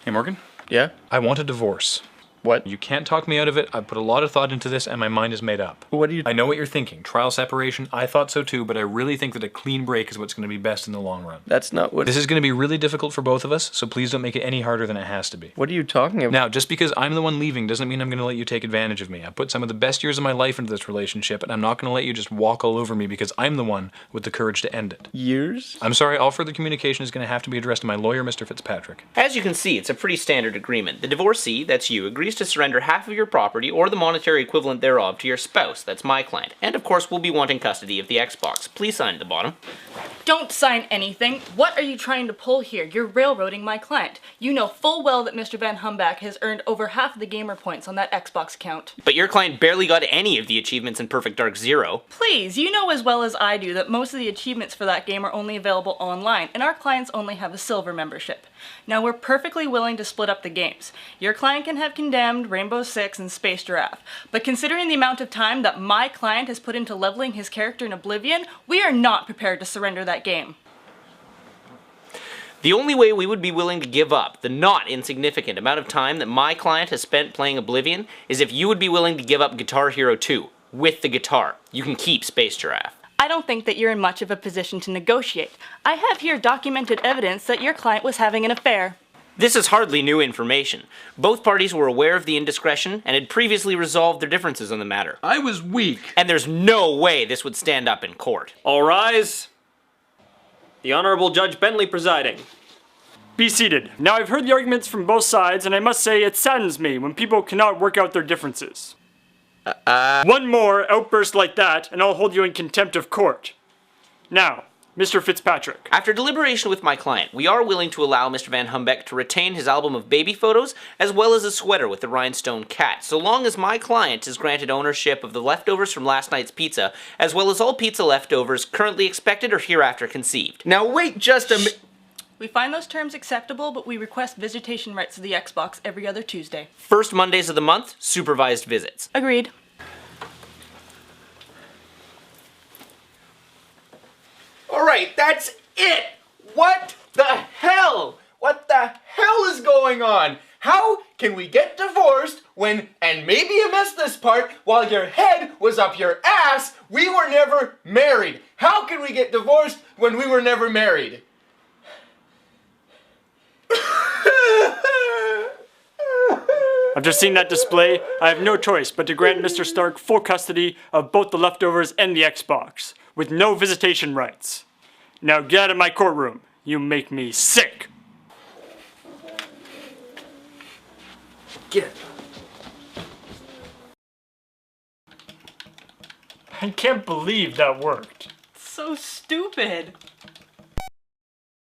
Hey, Morgan. Yeah? I want a divorce. What? You can't talk me out of it. I've put a lot of thought into this and my mind is made up. What do you... I know what you're thinking. Trial separation, I thought so too, but I really think that a clean break is what's going to be best in the long run. That's not what... This is going to be really difficult for both of us, so please don't make it any harder than it has to be. What are you talking about? Now, just because I'm the one leaving doesn't mean I'm going to let you take advantage of me. I put some of the best years of my life into this relationship, and I'm not going to let you just walk all over me because I'm the one with the courage to end it. Years? I'm sorry, all further communication is going to have to be addressed to my lawyer, Mr. Fitzpatrick. As you can see, it's a pretty standard agreement. The divorcee, that's you, agrees to surrender half of your property or the monetary equivalent thereof to your spouse, that's my client. And of course, we'll be wanting custody of the Xbox. Please sign at the bottom. Don't sign anything. What are you trying to pull here? You're railroading my client. You know full well that Mr. Van Humback has earned over half of the gamer points on that Xbox account. But your client barely got any of the achievements in Perfect Dark Zero. Please, you know as well as I do that most of the achievements for that game are only available online, and our clients only have a silver membership. Now, we're perfectly willing to split up the games. Your client can have Condemned, Rainbow Six, and Space Giraffe. But considering the amount of time that my client has put into leveling his character in Oblivion, we are not prepared to surrender that game. The only way we would be willing to give up the not insignificant amount of time that my client has spent playing Oblivion is if you would be willing to give up Guitar Hero 2 with the guitar. You can keep Space Giraffe. I don't think that you're in much of a position to negotiate. I have here documented evidence that your client was having an affair. This is hardly new information. Both parties were aware of the indiscretion and had previously resolved their differences on the matter. I was weak. And there's no way this would stand up in court. All rise. The Honorable Judge Bentley presiding. Be seated. Now I've heard the arguments from both sides, and I must say it saddens me when people cannot work out their differences. One more outburst like that, and I'll hold you in contempt of court. Now, Mr. Fitzpatrick. After deliberation with my client, we are willing to allow Mr. Van Humbeck to retain his album of baby photos, as well as a sweater with the rhinestone cat, so long as my client is granted ownership of the leftovers from last night's pizza, as well as all pizza leftovers currently expected or hereafter conceived. Now wait just a minute. We find those terms acceptable, but we request visitation rights to the Xbox every other Tuesday. First Mondays of the month, supervised visits. Agreed. Alright, that's it! What the hell? What the hell is going on? How can we get divorced when, and maybe you missed this part, while your head was up your ass, we were never married? How can we get divorced when we were never married? After seeing that display, I have no choice but to grant Mr. Stark full custody of both the leftovers and the Xbox, with no visitation rights. Now get out of my courtroom. You make me sick. Get it. I can't believe that worked. So stupid.